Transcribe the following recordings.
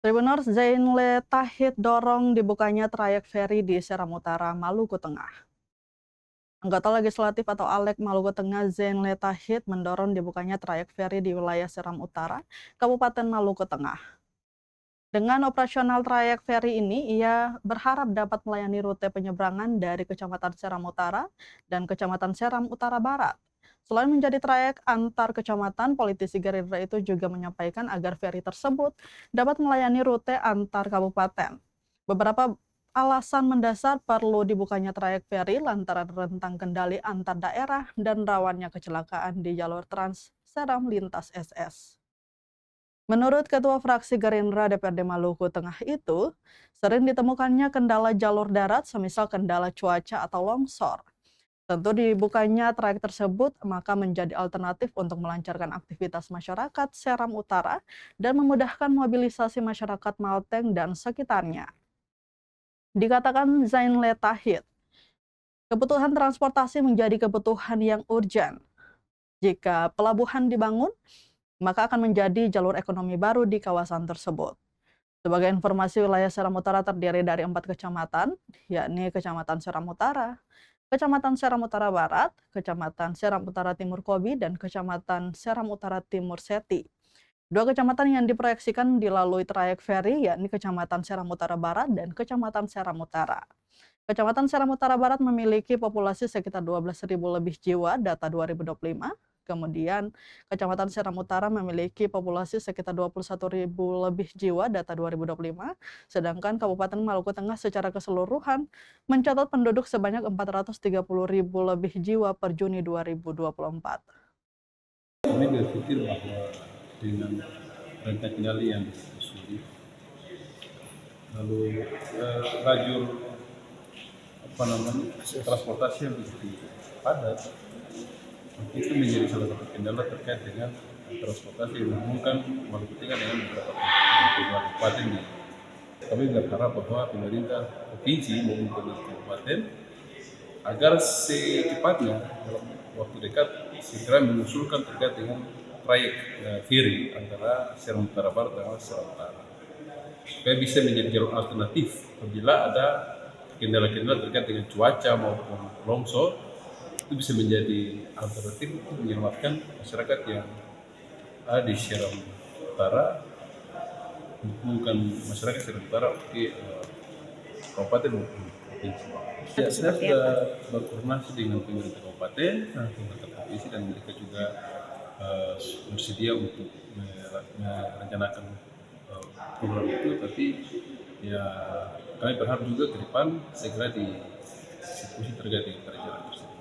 Tribuners Zainle Tahid dorong dibukanya trayek feri di Seram Utara, Maluku Tengah. Anggota Legislatif atau ALEG Maluku Tengah Zainle Tahid mendorong dibukanya trayek feri di wilayah Seram Utara, Kabupaten Maluku Tengah. Dengan operasional trayek feri ini, ia berharap dapat melayani rute penyeberangan dari Kecamatan Seram Utara dan Kecamatan Seram Utara Barat. Selain menjadi trayek antar kecamatan, politisi Gerindra itu juga menyampaikan agar feri tersebut dapat melayani rute antar kabupaten. Beberapa alasan mendasar perlu dibukanya trayek feri lantaran rentang kendali antar daerah dan rawannya kecelakaan di jalur Trans Seram lintas SS. Menurut Ketua Fraksi Gerindra DPRD Maluku Tengah itu, sering ditemukannya kendala jalur darat semisal kendala cuaca atau longsor. Tentu dibukanya trayek tersebut maka menjadi alternatif untuk melancarkan aktivitas masyarakat Seram Utara dan memudahkan mobilisasi masyarakat Malteng dan sekitarnya. Dikatakan Zainle Tahid, kebutuhan transportasi menjadi kebutuhan yang urgent. Jika pelabuhan dibangun, maka akan menjadi jalur ekonomi baru di kawasan tersebut. Sebagai informasi, wilayah Seram Utara terdiri dari 4 kecamatan, yakni Kecamatan Seram Utara, Kecamatan Seram Utara Barat, Kecamatan Seram Utara Timur Kobi, dan Kecamatan Seram Utara Timur Seti. Dua kecamatan yang diproyeksikan dilalui trayek feri yakni Kecamatan Seram Utara Barat dan Kecamatan Seram Utara. Kecamatan Seram Utara Barat memiliki populasi sekitar 12.000 lebih jiwa data 2025. Kemudian Kecamatan Seram Utara memiliki populasi sekitar 21.000 lebih jiwa data 2025, sedangkan Kabupaten Maluku Tengah secara keseluruhan mencatat penduduk sebanyak 430.000 lebih jiwa per Juni 2024. Kami berpikir bahwa dengan rentang kendali yang sulit, lalu lajur transportasi yang begitu padat, itu menjadi salah satu kendala terkait dengan transportasi yang menghubungkan Maluku Tengah dengan beberapa kabupaten. Kami berharap bahwa pemerintah provinsi maupun pemerintah kabupaten agar secepatnya dalam waktu dekat segera mengusulkan terkait dengan trayek feri antara Seram Utara Barat dan Seram Utara, supaya bisa menjadi jalur alternatif apabila ada kendala-kendala terkait dengan cuaca maupun longsor. Itu bisa menjadi alternatif untuk menyelamatkan masyarakat yang ada di Seram Utara, bukan masyarakat Seram Utara di kabupaten maupun provinsi. Ya, saya sudah berkoordinasi dengan pemerintah kabupaten, pemerintah provinsi, dan mereka juga bersedia untuk merencanakan program itu. Tapi ya kami berharap juga ke depan segera dieksekusi terkait dengan perencanaan tersebut.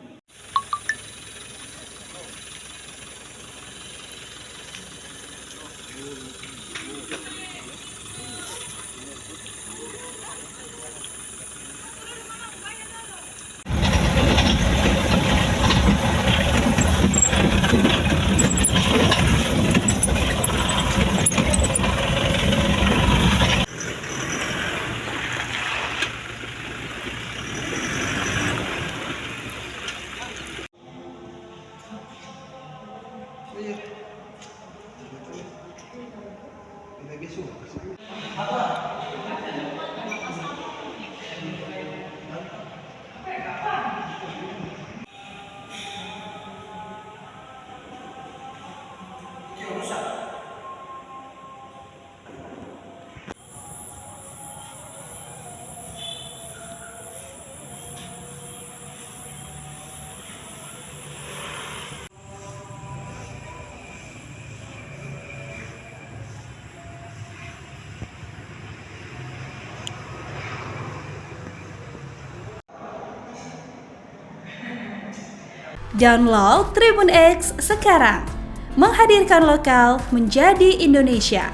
Download Tribun X sekarang, menghadirkan lokal menjadi Indonesia.